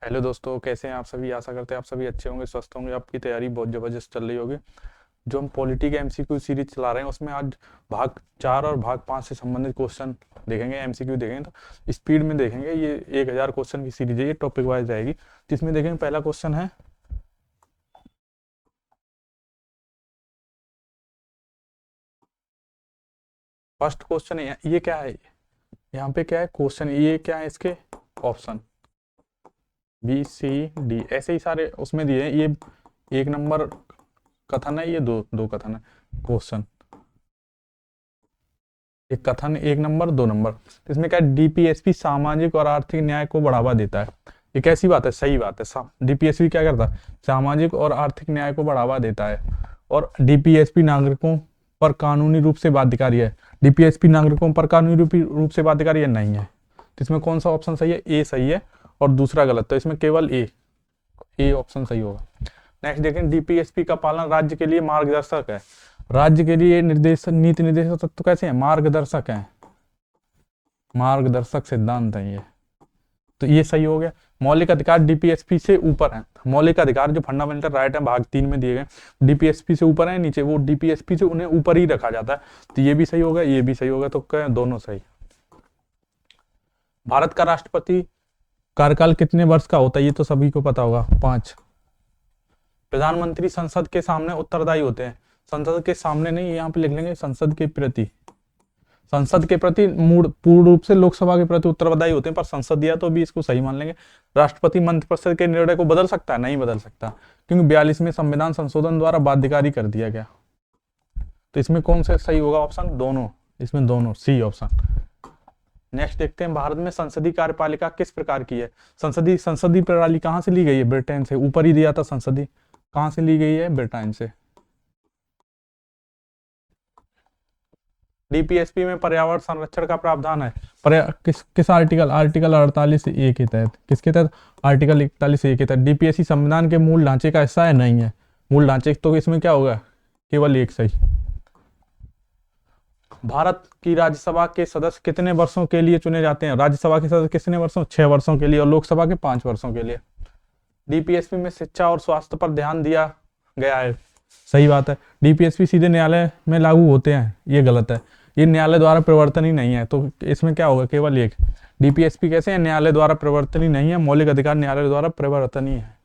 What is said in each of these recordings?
Hello दोस्तों, कैसे हैं आप सभी। आशा करते हैं आप सभी अच्छे होंगे, स्वस्थ होंगे। आपकी तैयारी बहुत ज़बरदस्त चल रही होगी। जो हम पॉलिटी के एमसीक्यू सीरीज चला रहे हैं उसमें आज भाग 4 और भाग 5 से संबंधित क्वेश्चन देखेंगे। एमसीक्यू देखेंगे तो स्पीड में देखेंगे। ये 1000 क्वेश्चन की सीरीज है, ये टॉपिक वाइज रहेगी। जिसमें देखेंगे पहला क्वेश्चन है, फर्स्ट क्वेश्चन है ये क्या है। यहाँ पे क्या है क्वेश्चन, ये क्या है, इसके ऑप्शन बी सी डी ऐसे ही सारे उसमें दिए हैं। ये 1 नंबर कथन है, ये दो कथन है क्वेश्चन। एक कथन 1 नंबर 2 नंबर। तो इसमें क्या डीपीएसपी सामाजिक और आर्थिक न्याय को बढ़ावा देता है। ये कैसी बात है, सही बात है। डीपीएसपी क्या करता है, सामाजिक और आर्थिक न्याय को बढ़ावा देता है। और डीपीएसपी नागरिकों पर कानूनी रूप से बाध्यकारी है। डीपीएसपी नागरिकों पर कानूनी रूप से बाध्यकारी है, नहीं है। तो इसमें कौन सा ऑप्शन सही है, ए सही है और दूसरा गलत। तो इसमें केवल ए ऑप्शन सही होगा। नेक्स्ट देखें, डीपीएसपी का पालन राज्य के लिए मार्गदर्शक है। राज्य के लिए निर्देश नीति निर्देशक तत्व कैसे हैं, मार्गदर्शक हैं, मार्गदर्शक सिद्धांत है ये। तो ये सही हो गया। मौलिक अधिकार डीपीएसपी से ऊपर है। मौलिक अधिकार जो फंडामेंटल राइट है भाग 3 में दिए गए, डीपीएसपी से ऊपर है नीचे, वो डीपीएसपी से उन्हें ऊपर ही रखा जाता है। तो ये भी सही होगा, ये भी सही होगा। तो क्या दोनों सही। भारत का राष्ट्रपति कार्यकाल कितने वर्ष का होता है, ये तो सभी को पता होगा, 5। प्रधानमंत्री संसद के सामने उत्तरदायी होते हैं। संसद के सामने नहीं, यहाँ पे लिख लेंगे संसद के प्रति। संसद के प्रति पूर्ण रूप से लोकसभा के प्रति उत्तरदायी होते हैं, पर संसद दिया तो भी इसको सही मान लेंगे। राष्ट्रपति मंत्रिपरिषद के निर्णय को बदल सकता है, नहीं बदल सकता, क्योंकि 42वें संविधान संशोधन द्वारा बाध्यकारी कर दिया गया। तो इसमें कौन सा सही होगा ऑप्शन, दोनों। इसमें दोनों, सी ऑप्शन। नेक्स्ट देखते हैं, भारत में संसदीय कार्यपालिका किस प्रकार की है। संसदीय प्रणाली कहां से ली गई है, ब्रिटेन से। ऊपर ही दिया था संसदीय, कहां से ली गई है, ब्रिटेन से। डीपीएसपी में पर्यावरण संरक्षण का प्रावधान है। किस आर्टिकल 48A के तहत, किसके तहत, आर्टिकल 41A के तहत। डीपीएससी संविधान के मूल ढांचे का हिस्सा है, नहीं है मूल ढांचे। तो इसमें क्या होगा, केवल एक सही। भारत की राज्यसभा के सदस्य कितने वर्षों के लिए चुने जाते हैं। राज्यसभा के सदस्य कितने वर्षों, 6 वर्षों के लिए, और लोकसभा के 5 वर्षों के लिए। डीपीएसपी में शिक्षा और स्वास्थ्य पर ध्यान दिया गया है, सही बात है। डीपीएसपी सीधे न्यायालय में लागू होते हैं, ये गलत है। ये न्यायालय द्वारा प्रवर्तन ही नहीं है, तो इसमें क्या होगा, केवल एक। डीपीएसपी कैसे है, न्यायालय द्वारा प्रवर्तन ही नहीं है, मौलिक अधिकार न्यायालय द्वारा प्रवर्तन ही है।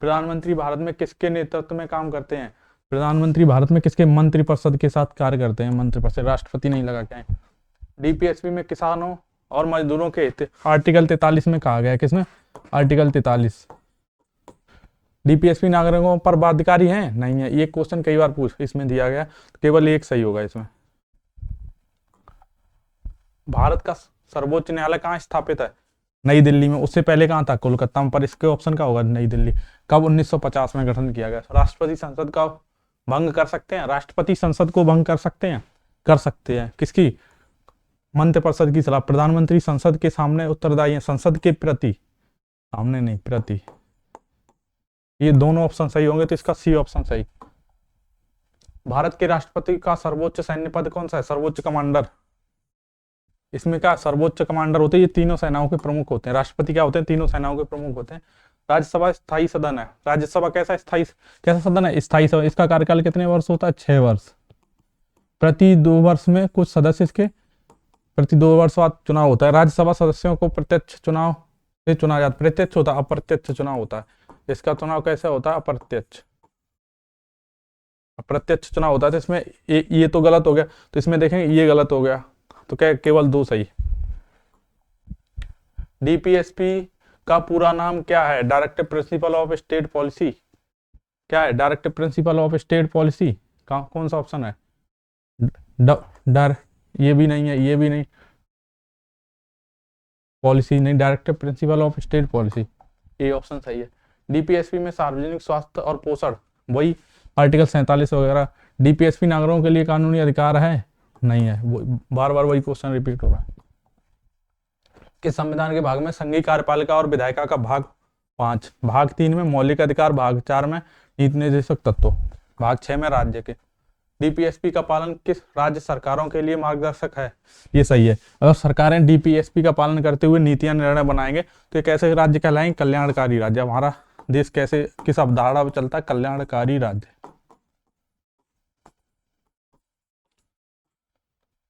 प्रधानमंत्री भारत में किसके नेतृत्व में काम करते हैं। प्रधानमंत्री भारत में किसके, मंत्रिपरिषद के साथ कार्य करते हैं। मंत्रिपरिषद, राष्ट्रपति नहीं लगा क्या है। डीपीएसपी में किसानों और मजदूरों के हित, आर्टिकल 43 में कहा गया है। किसमें, आर्टिकल 43। डीपीएसपी नागरिकों पर बाध्यकारी है, नहीं है। ये क्वेश्चन कई बार इसमें दिया गया, केवल एक सही होगा इसमें। भारत का सर्वोच्च न्यायालय कहाँ स्थापित है, नई दिल्ली में। उससे पहले कहाँ था, कोलकाता में। पर इसके ऑप्शन का होगा नई दिल्ली। कब, 1950 में गठन किया गया। राष्ट्रपति संसद का भंग कर सकते हैं, राष्ट्रपति संसद को भंग कर सकते हैं, कर सकते हैं। किसकी, मंत्रिपरिषद की सलाह। प्रधानमंत्री संसद के सामने उत्तरदायी है, संसद के प्रति, सामने नहीं, प्रति। ये दोनों ऑप्शन सही होंगे, तो इसका सी ऑप्शन सही। भारत के राष्ट्रपति का सर्वोच्च सैन्य पद कौन सा है, सर्वोच्च कमांडर। इसमें क्या, सर्वोच्च कमांडर होते हैं, ये तीनों सेनाओं के प्रमुख होते हैं। राष्ट्रपति क्या होते हैं, तीनों सेनाओं के प्रमुख होते हैं। राज्यसभा स्थायी सदन है। राज्यसभा कैसा सदन है, स्थायी सदन। इसका कार्यकाल कितने वर्ष होता है, 6 वर्ष। प्रति 2 वर्ष में कुछ सदस्य इसके, प्रति 2 वर्ष बाद चुनाव होता है। राज्यसभा सदस्यों को प्रत्यक्ष चुनाव से चुना जाता, प्रत्यक्ष होता है, अप्रत्यक्ष चुनाव होता है। इसका चुनाव कैसे होता है, अप्रत्यक्ष, अप्रत्यक्ष चुनाव होता है। तो इसमें ये तो गलत हो गया, तो इसमें देखेंगे ये गलत हो गया, तो क्या, केवल 2 सही। डीपीएसपी का पूरा नाम क्या है, directive principle of state policy. क्या है, directive principle of state policy. कौन सा ऑप्शन है, डर, ये भी नहीं है, ये भी नहीं, पॉलिसी नहीं, directive principle of state policy, ये ऑप्शन सही है। डीपीएसपी में सार्वजनिक स्वास्थ्य और पोषण, वही आर्टिकल 47 वगैरह। डीपीएसपी नागरिकों के लिए कानूनी अधिकार है, नहीं है। वो बार बार वही क्वेश्चन रिपीट हो रहा है। किस संविधान के भाग में संघीय कार्यपालिका और विधायिका का भाग 5, भाग 3 में मौलिक अधिकार, भाग 4 में नीति निर्देशक तत्व, भाग 6 में राज्य के। डीपीएसपी का पालन किस राज्य सरकारों के लिए मार्गदर्शक है? ये सही है। अगर सरकारें डीपीएसपी का पालन करते हुए नीतियां निर्णय बनाएंगे तो ये कैसे राज्य कहलाएंगे? कल्याणकारी राज्य। हमारा देश कैसे, किस अवधारणा पर चलता है? कल्याणकारी राज्य।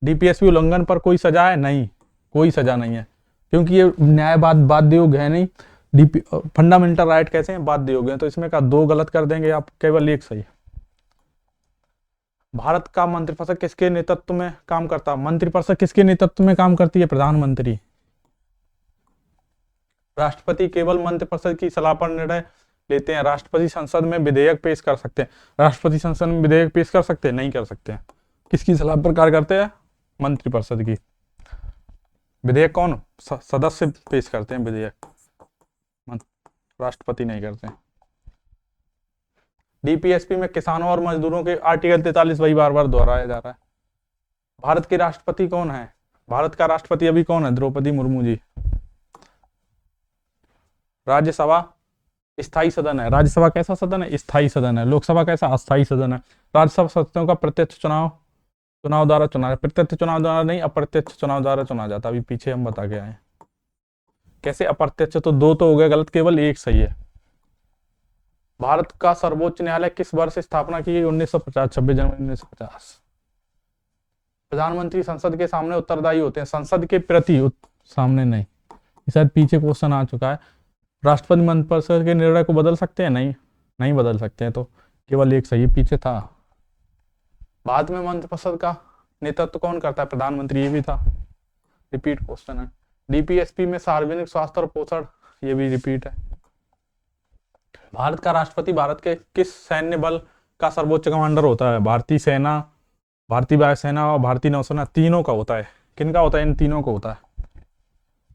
डीपीएसपी उल्लंघन पर कोई सजा है? नहीं, कोई सजा नहीं है, क्योंकि ये बाध्य योग्य है नहीं। फंडामेंटल राइट कैसे हैं? बाध्य योग्य है, तो इसमें का 2 गलत कर देंगे आप, केवल 1 सही। भारत का मंत्रिपरिषद किसके नेतृत्व में काम करता है? मंत्रिपरिषद किसके नेतृत्व में काम करती है? प्रधानमंत्री। राष्ट्रपति केवल मंत्रिपरिषद की सलाह पर निर्णय लेते हैं। राष्ट्रपति संसद में विधेयक पेश कर सकते हैं। राष्ट्रपति संसद में विधेयक पेश कर सकते हैं? नहीं कर सकते हैं। किसकी सलाह पर कार्य करते हैं? मंत्रिपरिषद की। विधेयक कौन? सदस्य पेश करते हैं विधेयक, राष्ट्रपति नहीं करते हैं। डीपीएसपी में किसानों और मजदूरों के आर्टिकल 43 वही बार बार दोहराया जा रहा है। भारत के राष्ट्रपति कौन है? भारत का राष्ट्रपति अभी कौन है? द्रौपदी मुर्मू जी। राज्यसभा स्थायी सदन है। राज्यसभा कैसा सदन है? स्थायी सदन है। लोकसभा कैसा? अस्थायी सदन है। राज्यसभा सदस्यों का प्रत्यक्ष चुनाव द्वारा चुना, प्रत्यक्ष चुनाव द्वारा नहीं, अप्रत्यक्ष चुनाव द्वारा चुना जाता। अभी पीछे हम बता के आए। कैसे अप्रत्यक्ष? तो 2 तो हो गए गलत, केवल 1 सही है। भारत का सर्वोच्च न्यायालय किस वर्ष स्थापना की गई? 1950, 26 जनवरी 1950। प्रधानमंत्री संसद के सामने उत्तरदायी होते हैं। संसद के प्रति, सामने नहीं, शायद पीछे क्वेश्चन आ चुका है। राष्ट्रपति मंत्रिपरिषद के निर्णय को बदल सकते हैं? नहीं, नहीं बदल सकते हैं, तो केवल 1 सही, पीछे था। भारत में मंत्रिपरिषद का नेतृत्व कौन करता है? प्रधानमंत्री। ये भी था, रिपीट क्वेश्चन है। डीपीएसपी में सार्वजनिक स्वास्थ्य और पोषण, ये भी रिपीट है। भारत का राष्ट्रपति भारत के किस सैन्य बल का सर्वोच्च कमांडर होता है? भारतीय सेना, भारतीय वायुसेना और भारतीय नौसेना, तीनों का होता है। किनका होता है? इन तीनों का होता है।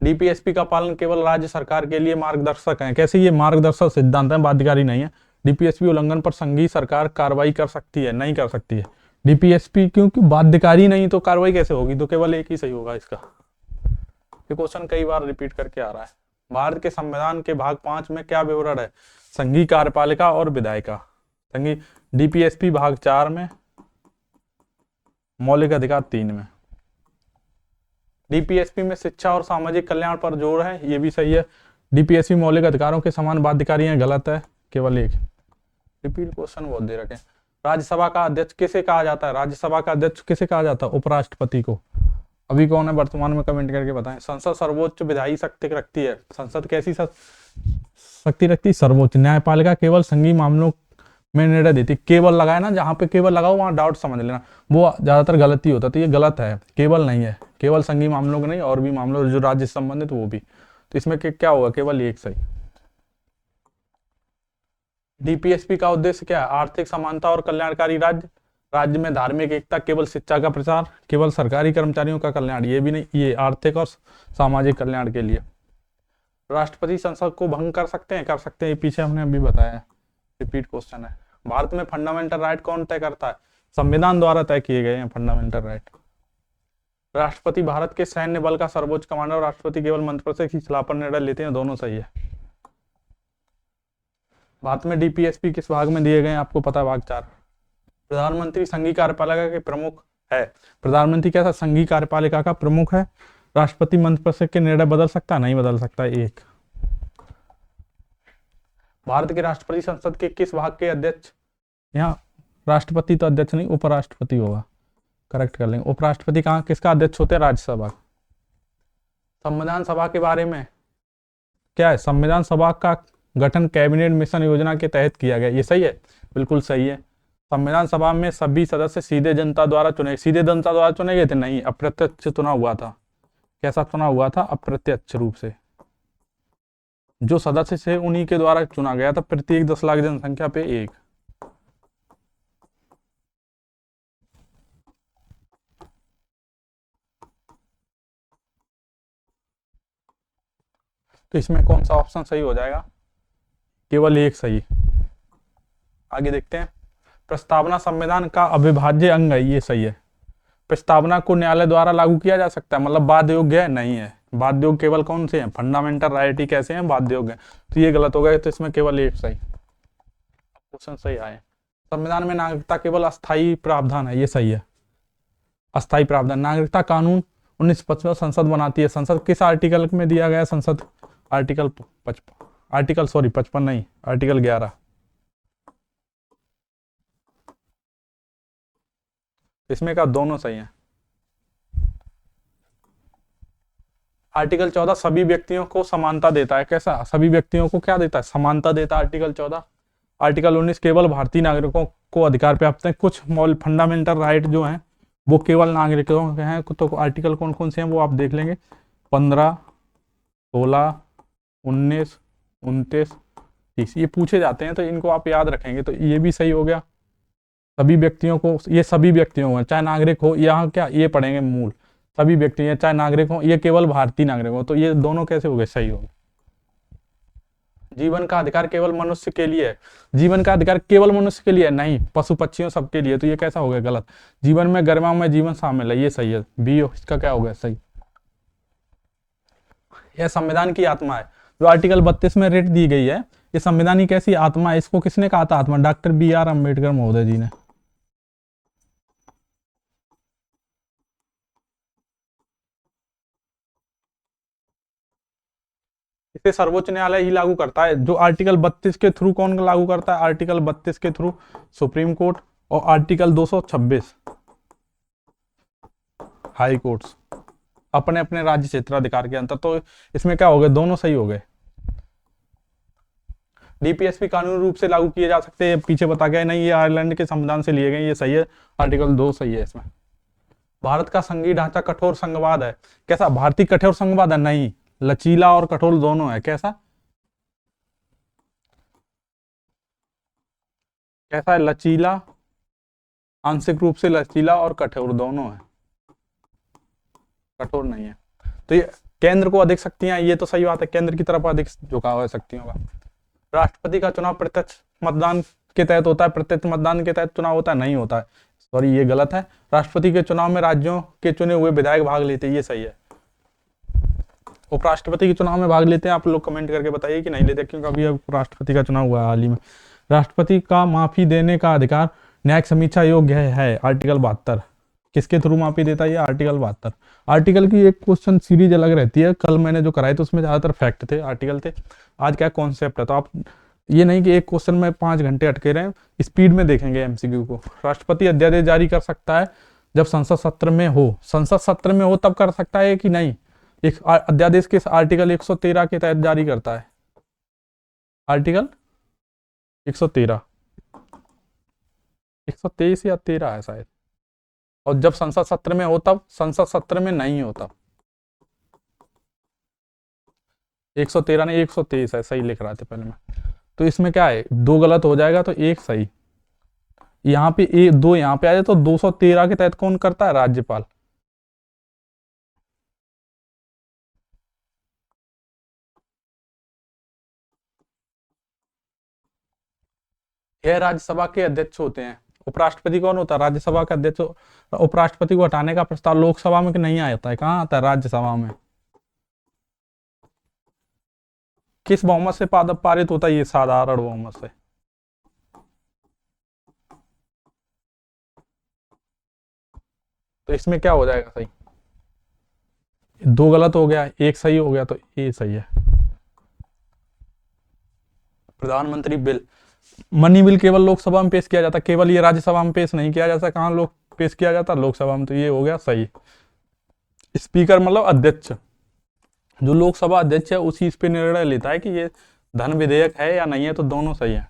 डीपीएसपी का पालन केवल राज्य सरकार के लिए मार्गदर्शक है। कैसे? ये मार्गदर्शक सिद्धांत है, बाध्यकारी नहीं है। डीपीएसपी उल्लंघन पर संघीय सरकार कार्रवाई कर सकती है? नहीं कर सकती है। डीपीएसपी क्योंकि बाध्यकारी नहीं, तो कार्रवाई कैसे होगी? तो केवल 1 ही सही होगा इसका। ये क्वेश्चन कई बार रिपीट करके आ रहा है। भारत के संविधान के भाग 5 में क्या विवरण है? संघीय कार्यपालिका और विधायिका। संघीय डीपीएसपी भाग 4 में, मौलिक अधिकार 3 में। डीपीएसपी में शिक्षा और सामाजिक कल्याण पर जोर है, ये भी सही है। डीपीएसपी मौलिक अधिकारों के समान बाध्यकारी है, गलत है, केवल 1। रिपीट क्वेश्चन बहुत दे रखे। राज्यसभा का अध्यक्ष किसे कहा जाता है? राज्यसभा का अध्यक्ष किसे कहा जाता है? उपराष्ट्रपति को। अभी कौन है वर्तमान में? कमेंट करके बताएं। संसद सर्वोच्च विधायी शक्ति रखती है। संसद कैसी शक्ति रखती है? सर्वोच्च। न्यायपालिका केवल संघीय मामलों में निर्णय देती। केवल लगाए ना, जहां पे केवल लगाओ वहां डाउट समझ लेना, वो ज्यादातर गलती होता है, तो ये गलत है। केवल नहीं है, केवल संघीय मामलों के नहीं, और भी मामलों जो राज्य से संबंधित वो भी। तो इसमें क्या होगा? केवल 1 सही। डीपीएसपी का उद्देश्य क्या है? आर्थिक समानता और कल्याणकारी राज्य। राज्य में धार्मिक एकता, केवल शिक्षा का प्रचार, केवल सरकारी कर्मचारियों का कल्याण, ये भी नहीं, ये आर्थिक और सामाजिक कल्याण के लिए। राष्ट्रपति संसद को भंग कर सकते हैं? कर सकते हैं, ये पीछे हमने अभी बताया। रिपीट क्वेश्चन है। भारत में फंडामेंटल राइट कौन तय करता है? संविधान द्वारा तय किए गए हैं फंडामेंटल राइट। राष्ट्रपति भारत के सैन्य बल का सर्वोच्च कमांडर, राष्ट्रपति केवल मंत्रिपरिषद की सलाह पर निर्णय लेते हैं, दोनों सही है। भारत में डीपीएसपी किस भाग में दिए गए हैं? आपको पता है, भाग 4। प्रधानमंत्री संघीय कार्यपालिका के प्रमुख है। प्रधानमंत्री कैसा? संघीय कार्यपालिका का प्रमुख है। राष्ट्रपति मंत्रिपरिषद के निर्णय बदल सकता है? नहीं बदल सकता। 1। भारत के राष्ट्रपति संसद के किस भाग के अध्यक्ष? यहाँ राष्ट्रपति तो अध्यक्ष नहीं, उपराष्ट्रपति होगा, करेक्ट कर लेंगे। उपराष्ट्रपति कहाँ, किसका अध्यक्ष होते हैं? राज्यसभा। संविधान सभा के बारे में क्या है? संविधान सभा का गठन कैबिनेट मिशन योजना के तहत किया गया, ये सही है, बिल्कुल सही है। संविधान सभा में सभी सदस्य सीधे जनता द्वारा चुने, सीधे जनता द्वारा चुने गए थे? नहीं, अप्रत्यक्ष चुनाव हुआ था। कैसा चुनाव हुआ था? अप्रत्यक्ष रूप से। जो सदस्य थे उन्हीं के द्वारा चुना गया था, प्रत्येक 10 लाख जनसंख्या पे 1। तो इसमें कौन सा ऑप्शन सही हो जाएगा? केवल 1 सही। आगे देखते हैं। प्रस्तावना संविधान का अविभाज्य अंग है, ये सही है। प्रस्तावना को न्यायालय द्वारा लागू किया जा सकता है, मतलब बाध्य योग्य है? नहीं है। बाध्य योग्य केवल कौन से हैं? फंडामेंटल राइट ही कैसे हैं? बाध्य योग्य हैं, तो ये गलत हो गया। तो इसमें केवल 1 सही। क्वेश्चन सही आए। संविधान में नागरिकता केवल अस्थायी प्रावधान है, ये सही है, अस्थायी प्रावधान। नागरिकता कानून 1955 संसद बनाती है। संसद किस आर्टिकल में दिया गया है? संसद आर्टिकल 55, आर्टिकल सॉरी 55 नहीं, आर्टिकल 11। इसमें का दोनों सही है। आर्टिकल 14 सभी व्यक्तियों को समानता देता है। कैसा? सभी व्यक्तियों को क्या देता है? समानता देता है आर्टिकल 14। आर्टिकल 19 केवल भारतीय नागरिकों को अधिकार प्राप्त है। कुछ मौलिक फंडामेंटल राइट जो हैं वो केवल नागरिकों के हैं। तो आर्टिकल कौन कौन से हैं वो आप देख लेंगे, 15, 16, 19, 29, 30, ये पूछे जाते हैं तो इनको आप याद रखेंगे। तो ये भी सही हो गया। सभी व्यक्तियों को, ये सभी व्यक्तियों को, चाहे नागरिक हो, यहाँ क्या ये पढ़ेंगे मूल, सभी व्यक्ति चाहे नागरिक हो, ये केवल भारतीय नागरिक हो। तो ये दोनों कैसे हो गए? सही हो गए। जीवन का अधिकार केवल मनुष्य के लिए है। जीवन का अधिकार केवल मनुष्य के लिए है, नहीं, पशु पक्षियों सबके लिए। तो ये कैसा हो गया? गलत। जीवन में गरिमा में जीवन शामिल है, ये सही है, बी इसका क्या हो गया? सही। यह संविधान की आत्मा है। जो आर्टिकल 32 में रेट दी गई है, ये संविधान की कैसी आत्मा है? इसको किसने कहा था आत्मा? डॉक्टर BR अम्बेडकर महोदय जी ने। इसे सर्वोच्च न्यायालय ही लागू करता है। जो आर्टिकल 32 के थ्रू कौन लागू करता है? आर्टिकल 32 के थ्रू सुप्रीम कोर्ट, और आर्टिकल 226 हाई कोर्ट्स अपने अपने राज्य क्षेत्राधिकार के अंतर। तो इसमें क्या हो गए? दोनों सही हो गए। DPSP कानूनी रूप से लागू किए जा सकते हैं, पीछे बता गया नहीं, ये आयरलैंड के संविधान से लिए गए, ये सही है, आर्टिकल 2 सही है इसमें। भारत का संघीय ढांचा कठोर संघवाद है। कैसा? भारतीय कठोर संघवाद है? नहीं, लचीला और कठोर दोनों है। कैसा? कैसा है? लचीला, आंशिक रूप से लचीला, और कठोर दोनों है, कठोर नहीं है। तो ये केंद्र को अधिक शक्तियां, ये तो सही बात है, केंद्र की तरफ अधिक झुकाव है शक्तियों का। राष्ट्रपति का चुनाव प्रत्यक्ष मतदान के तहत होता है। प्रत्यक्ष मतदान के तहत चुनाव होता है? नहीं होता है, सॉरी ये गलत है। राष्ट्रपति के चुनाव में राज्यों के चुने हुए विधायक भाग लेते हैं, ये सही है। उपराष्ट्रपति के चुनाव में भाग लेते हैं? आप लोग कमेंट करके बताइए कि नहीं लेते, क्योंकि अभी राष्ट्रपति का चुनाव हुआ है हाल ही में। राष्ट्रपति का माफी देने का अधिकार न्यायिक समीक्षा योग्य है, आर्टिकल 72। किसके थ्रू माफी देता है? ये आर्टिकल 72। आर्टिकल की एक क्वेश्चन सीरीज अलग रहती है, कल मैंने जो कराए थे उसमें ज्यादातर फैक्ट थे, आर्टिकल थे, आज क्या कॉन्सेप्ट है। तो आप ये नहीं कि एक क्वेश्चन में 5 घंटे अटके रहे, स्पीड में देखेंगे MCQ को। राष्ट्रपति अध्यादेश जारी कर सकता है जब संसद सत्र में हो। संसद सत्र में हो तब कर सकता है कि नहीं? एक अध्यादेश के आर्टिकल 113 के तहत जारी करता है, आर्टिकल 113, 123 या 13 है शायद। और जब संसद सत्र में हो तब, संसद सत्र में नहीं हो तब। 113 नहीं, 123 है, सही लिख रहा था पहले मैं। तो इसमें क्या है? 2 गलत हो जाएगा तो 1 सही। यहाँ पे 2 यहाँ पे आ जाए तो 213 के तहत कौन करता है? राज्यपाल। यह राज्यसभा के अध्यक्ष होते हैं। उपराष्ट्रपति कौन होता है? राज्यसभा का अध्यक्ष। उपराष्ट्रपति को हटाने का प्रस्ताव लोकसभा में नहीं आता है, कहाँ आता है? राज्यसभा में। किस बहुमत से पारित होता है? ये साधारण बहुमत से। तो इसमें क्या हो जाएगा? सही। 2 गलत हो गया, 1 सही हो गया, तो ये सही है। प्रधानमंत्री बिल, मनी बिल केवल लोकसभा में पेश किया जाता है, केवल ये राज्यसभा में पेश नहीं किया जाता। कहाँ लोग पेश किया जाता? लोकसभा में। तो ये हो गया सही। स्पीकर मतलब अध्यक्ष, जो लोकसभा अध्यक्ष है उसी इस पे निर्णय लेता है कि ये धन विधेयक है या नहीं है। तो दोनों सही है।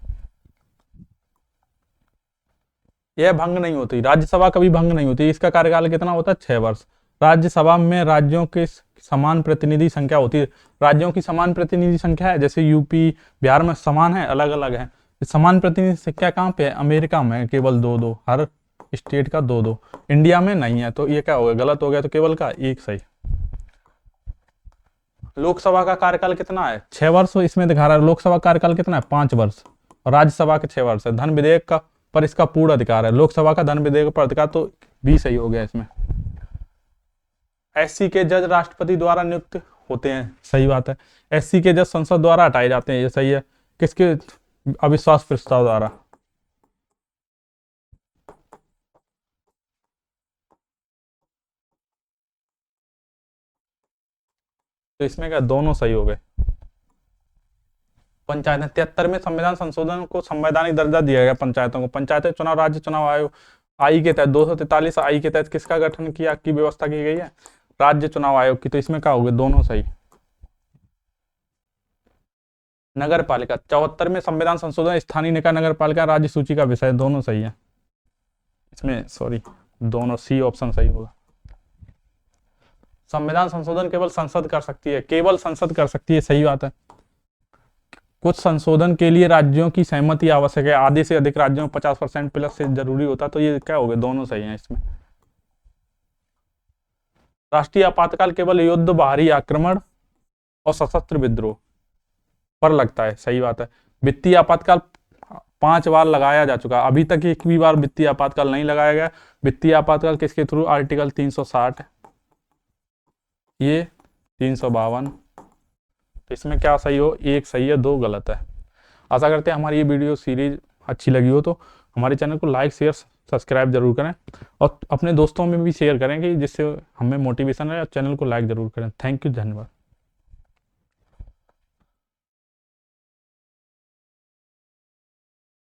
यह भंग नहीं होती, राज्यसभा कभी भंग नहीं होती। इसका कार्यकाल कितना होता है? 6 वर्ष। राज्यसभा में राज्यों के समान प्रतिनिधि संख्या होती है। राज्यों की समान प्रतिनिधि संख्या है, जैसे यूपी बिहार में समान है, अलग अलग है। समान प्रतिनिधि संख्या कहाँ पे है? अमेरिका में केवल 2-2, हर स्टेट का 2-2। इंडिया में नहीं है। तो ये क्या हो गया? गलत हो गया। तो केवल का 1 सही। लोकसभा का कार्यकाल कितना है? 6 वर्ष इसमें दिखा रहा है। लोकसभा कार्यकाल कितना है? 5 वर्ष। और राज्यसभा के 6 वर्ष है। धन विधेयक का पर इसका पूर्ण अधिकार है। लोकसभा का धन विधेयक पर अधिकार, तो भी सही हो गया इसमें। SC के जज राष्ट्रपति द्वारा नियुक्त होते हैं, सही बात है। SC के जज संसद द्वारा हटाए जाते हैं, ये सही है। किसके? अविश्वास प्रस्ताव द्वारा। तो इसमें क्या दोनों सही हो गए। पंचायतें 73 में संविधान संशोधन को संवैधानिक दर्जा दिया गया पंचायतों को। पंचायतें चुनाव राज्य चुनाव आयोग आई के तहत 243 आई के तहत किसका गठन किया की व्यवस्था की गई है? राज्य चुनाव आयोग की। तो इसमें क्या हो गए दोनों सही। नगर पालिका 74 में संविधान संशोधन स्थानीय निकाय नगर पालिका राज्य सूची का विषय, दोनों सही है। इसमें सॉरी दोनों सी ऑप्शन सही होगा। संविधान संशोधन केवल संसद कर सकती है, केवल संसद कर सकती है, सही बात है। कुछ संशोधन के लिए राज्यों की सहमति आवश्यक है, आधे से अधिक राज्यों में 50% प्लस से जरूरी होता है। तो ये क्या हो गया दोनों सही है इसमें। राष्ट्रीय आपातकाल केवल युद्ध, बाहरी आक्रमण और सशस्त्र विद्रोह पर लगता है, सही बात है। वित्तीय आपातकाल 5 बार लगाया जा चुका, अभी तक एक भी बार वित्तीय आपातकाल नहीं लगाया गया। वित्तीय आपातकाल किसके थ्रू? आर्टिकल 360, ये 352। तो इसमें क्या सही हो? एक सही है, 2 गलत है। आशा करते हैं हमारी ये वीडियो सीरीज अच्छी लगी हो तो हमारे चैनल को लाइक शेयर सब्सक्राइब जरूर करें और अपने दोस्तों में भी शेयर करें कि जिससे हमें मोटिवेशन है। चैनल को लाइक जरूर करें। थैंक यू, धन्यवाद।